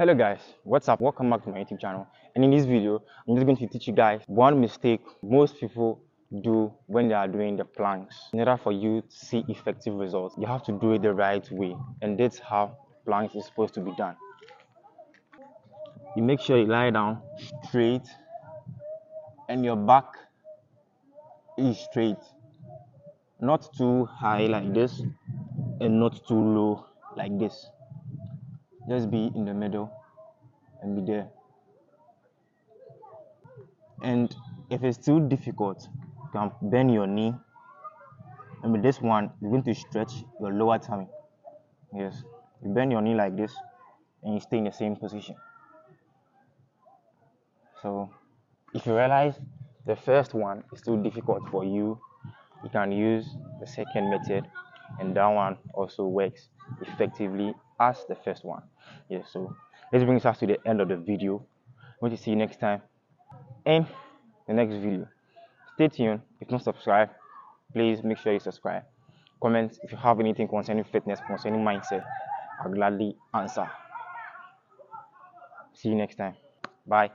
Hello guys, what's up? Welcome back to my YouTube channel. And in this video, I'm just going to teach you guys one mistake most people do when they are doing the planks. In order for you to see effective results, you have to do it the right way, and that's how planks is supposed to be done. You make sure you lie down straight and your back is straight, not too high like this and not too low like this. Just be in the middle and be there. And if it's too difficult, you can bend your knee, and with this one you're going to stretch your lower tummy. Yes, you bend your knee like this and you stay in the same position. So if you realize the first one is too difficult for you, you can use the second method, and that one also works effectively as the first one. Yes, so this brings us to the end of the video. I'm going to see you next time in the next video. Stay tuned. If not subscribed, please make sure you subscribe. Comment if you have anything concerning fitness, concerning mindset. I'll gladly answer. See you next time. Bye.